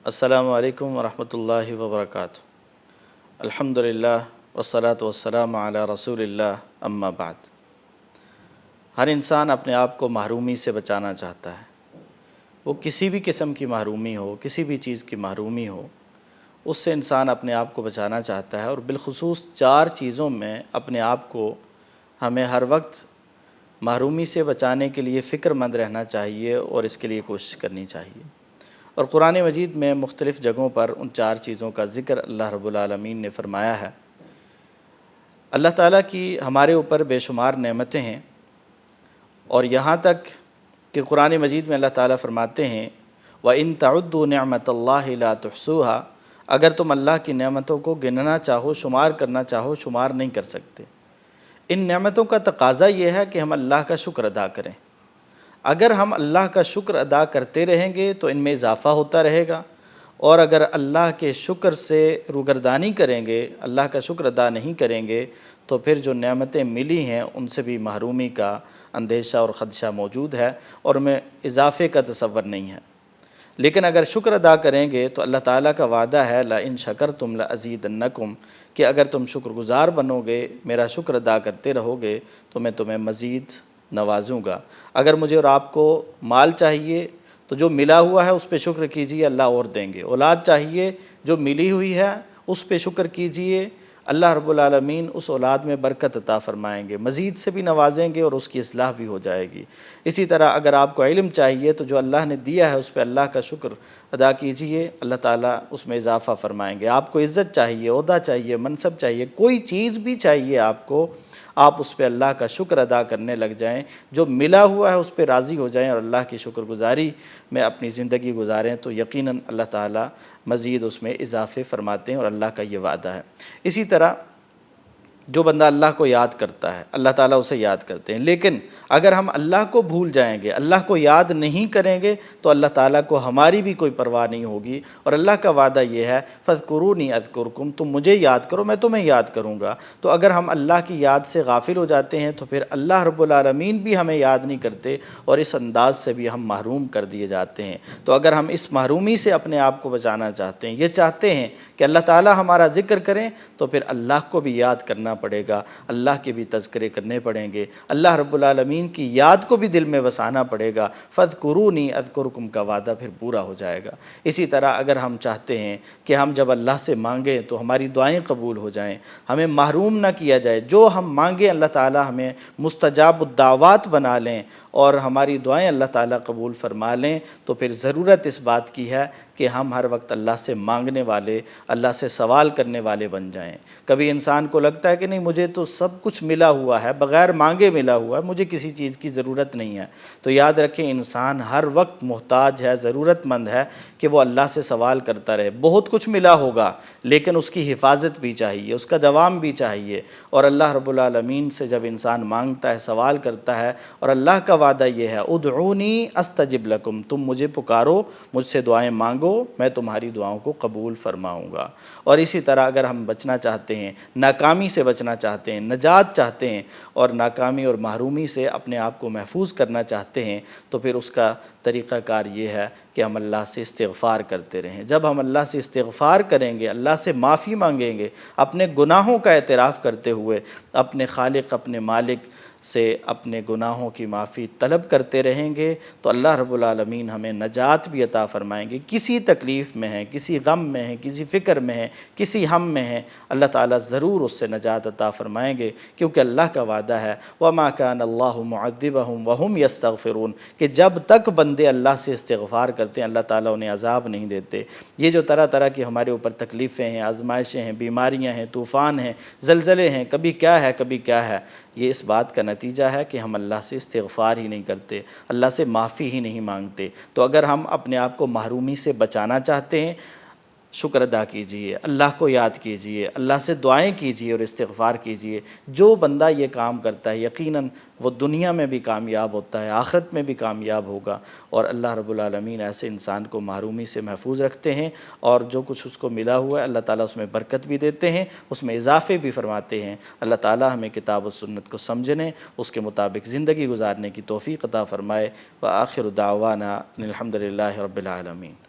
السلام علیکم ورحمۃ اللہ وبرکاتہ۔ الحمدللہ والصلاۃ والسلام علی رسول اللہ، اما بعد۔ ہر انسان اپنے آپ کو محرومی سے بچانا چاہتا ہے، وہ کسی بھی قسم کی محرومی ہو، کسی بھی چیز کی محرومی ہو، اس سے انسان اپنے آپ کو بچانا چاہتا ہے، اور بالخصوص 4 چیزوں میں اپنے آپ کو ہمیں ہر وقت محرومی سے بچانے کے لیے فکر مند رہنا چاہیے اور اس کے لیے کوشش کرنی چاہیے۔ اور قرآن مجید میں مختلف جگہوں پر ان 4 چیزوں کا ذکر اللہ رب العالمین نے فرمایا ہے۔ اللہ تعالیٰ کی ہمارے اوپر بے شمار نعمتیں ہیں، اور یہاں تک کہ قرآن مجید میں اللہ تعالیٰ فرماتے ہیں وَإِن تَعُدُّوا نِعْمَةَ اللَّهِ لَا تُحْصُوهَا، اگر تم اللہ کی نعمتوں کو گننا چاہو، شمار کرنا چاہو، شمار نہیں کر سکتے۔ ان نعمتوں کا تقاضا یہ ہے کہ ہم اللہ کا شکر ادا کریں۔ اگر ہم اللہ کا شکر ادا کرتے رہیں گے تو ان میں اضافہ ہوتا رہے گا، اور اگر اللہ کے شکر سے روگردانی کریں گے، اللہ کا شکر ادا نہیں کریں گے، تو پھر جو نعمتیں ملی ہیں ان سے بھی محرومی کا اندیشہ اور خدشہ موجود ہے، اور میں اضافے کا تصور نہیں ہے۔ لیکن اگر شکر ادا کریں گے تو اللہ تعالیٰ کا وعدہ ہے لَإِن شَكَرْتُمْ لَأَزِيدَنَّكُمْ، کہ اگر تم شکر گزار بنو گے، میرا شکر ادا کرتے رہو گے، تو میں تمہیں مزید نوازوں گا۔ اگر مجھے اور آپ کو مال چاہیے تو جو ملا ہوا ہے اس پہ شکر کیجئے، اللہ اور دیں گے۔ اولاد چاہیے، جو ملی ہوئی ہے اس پہ شکر کیجئے، اللہ رب العالمین اس اولاد میں برکت عطا فرمائیں گے، مزید سے بھی نوازیں گے اور اس کی اصلاح بھی ہو جائے گی۔ اسی طرح اگر آپ کو علم چاہیے تو جو اللہ نے دیا ہے اس پہ اللہ کا شکر ادا کیجئے، اللہ تعالیٰ اس میں اضافہ فرمائیں گے۔ آپ کو عزت چاہیے، عہدہ چاہیے، منصب چاہیے، کوئی چیز بھی چاہیے آپ کو، آپ اس پہ اللہ کا شکر ادا کرنے لگ جائیں، جو ملا ہوا ہے اس پہ راضی ہو جائیں اور اللہ کی شکر گزاری میں اپنی زندگی گزاریں، تو یقیناً اللہ تعالیٰ مزید اس میں اضافے فرماتے ہیں، اور اللہ کا یہ وعدہ ہے۔ اسی طرح جو بندہ اللہ کو یاد کرتا ہے، اللہ تعالیٰ اسے یاد کرتے ہیں، لیکن اگر ہم اللہ کو بھول جائیں گے، اللہ کو یاد نہیں کریں گے، تو اللہ تعالیٰ کو ہماری بھی کوئی پرواہ نہیں ہوگی۔ اور اللہ کا وعدہ یہ ہے فَاذْكُرُونِي أَذْكُرْكُمْ، تم مجھے یاد کرو میں تمہیں یاد کروں گا۔ تو اگر ہم اللہ کی یاد سے غافل ہو جاتے ہیں تو پھر اللہ رب العالمین بھی ہمیں یاد نہیں کرتے، اور اس انداز سے بھی ہم محروم کر دیے جاتے ہیں۔ تو اگر ہم اس محرومی سے اپنے آپ کو بچانا چاہتے ہیں، یہ چاہتے ہیں کہ اللہ تعالیٰ ہمارا ذکر کریں، تو پھر اللہ کو بھی یاد کرنا پڑے گا، اللہ کے بھی تذکرے کرنے پڑیں گے، اللہ رب العالمین کی یاد کو بھی دل میں بسانا پڑے گا۔ فَاذْكُرُونِي أَذْكُرْكُمْ کا وعدہ پھر پورا ہو جائے گا۔ اسی طرح اگر ہم چاہتے ہیں کہ ہم جب اللہ سے مانگیں تو ہماری دعائیں قبول ہو جائیں، ہمیں محروم نہ کیا جائے، جو ہم مانگیں اللہ تعالیٰ ہمیں مستجاب الدعوات بنا لیں اور ہماری دعائیں اللہ تعالیٰ قبول فرما لیں، تو پھر ضرورت اس بات کی ہے کہ ہم ہر وقت اللہ سے مانگنے والے، اللہ سے سوال کرنے والے بن جائیں۔ کبھی انسان کو لگتا ہے کہ نہیں مجھے تو سب کچھ ملا ہوا ہے، بغیر مانگے ملا ہوا ہے، مجھے کسی چیز کی ضرورت نہیں ہے۔ تو یاد رکھیں انسان ہر وقت محتاج ہے، ضرورت مند ہے کہ وہ اللہ سے سوال کرتا رہے۔ بہت کچھ ملا ہوگا لیکن اس کی حفاظت بھی چاہیے، اس کا دوام بھی چاہیے۔ اور اللہ رب العالمین سے جب انسان مانگتا ہے، سوال کرتا ہے، اور اللہ کا وعدہ یہ ہے ادعونی استجب لکم، تم مجھے پکارو، مجھ سے دعائیں مانگو، میں تمہاری دعاؤں کو قبول فرماؤں گا۔ اور اسی طرح اگر ہم بچنا چاہتے ہیں، ناکامی سے بچنا چاہتے ہیں، نجات چاہتے ہیں، اور ناکامی اور محرومی سے اپنے آپ کو محفوظ کرنا چاہتے ہیں، تو پھر اس کا طریقہ کار یہ ہے کہ ہم اللہ سے استغفار کرتے رہیں۔ جب ہم اللہ سے استغفار کریں گے، اللہ سے معافی مانگیں گے، اپنے گناہوں کا اعتراف کرتے ہوئے اپنے خالق، اپنے مالک سے اپنے گناہوں کی معافی طلب کرتے رہیں گے، تو اللہ رب العالمین ہمیں نجات بھی عطا فرمائیں گے۔ کسی تکلیف میں ہیں، کسی غم میں ہیں، کسی فکر میں ہیں، کسی ہم میں ہیں، اللہ تعالیٰ ضرور اس سے نجات عطا فرمائیں گے، کیونکہ اللہ کا وعدہ ہے وَمَا كَانَ اللَّهُ مُعَذِّبَهُمْ وَهُمْ يَسْتَغْفِرُونَ، کہ جب تک بندے اللہ سے استغفار کرتے ہیں اللہ تعالیٰ انہیں عذاب نہیں دیتے۔ یہ جو طرح طرح کی ہمارے اوپر تکلیفیں ہیں، آزمائشیں ہیں، بیماریاں ہیں، طوفان ہیں، زلزلے ہیں، کبھی کیا ہے کبھی کیا ہے، یہ اس بات کا نتیجہ ہے کہ ہم اللہ سے استغفار ہی نہیں کرتے، اللہ سے معافی ہی نہیں مانگتے۔ تو اگر ہم اپنے آپ کو محرومی سے بچانا چاہتے ہیں، شکر ادا کیجئے، اللہ کو یاد کیجئے، اللہ سے دعائیں کیجئے اور استغفار کیجئے۔ جو بندہ یہ کام کرتا ہے یقیناً وہ دنیا میں بھی کامیاب ہوتا ہے، آخرت میں بھی کامیاب ہوگا، اور اللہ رب العالمین ایسے انسان کو محرومی سے محفوظ رکھتے ہیں، اور جو کچھ اس کو ملا ہوا ہے اللہ تعالیٰ اس میں برکت بھی دیتے ہیں، اس میں اضافے بھی فرماتے ہیں۔ اللہ تعالیٰ ہمیں کتاب و سنت کو سمجھنے، اس کے مطابق زندگی گزارنے کی توفیق عطا فرمائے۔ وآخر دعوانا ان الحمد للہ رب العالمین۔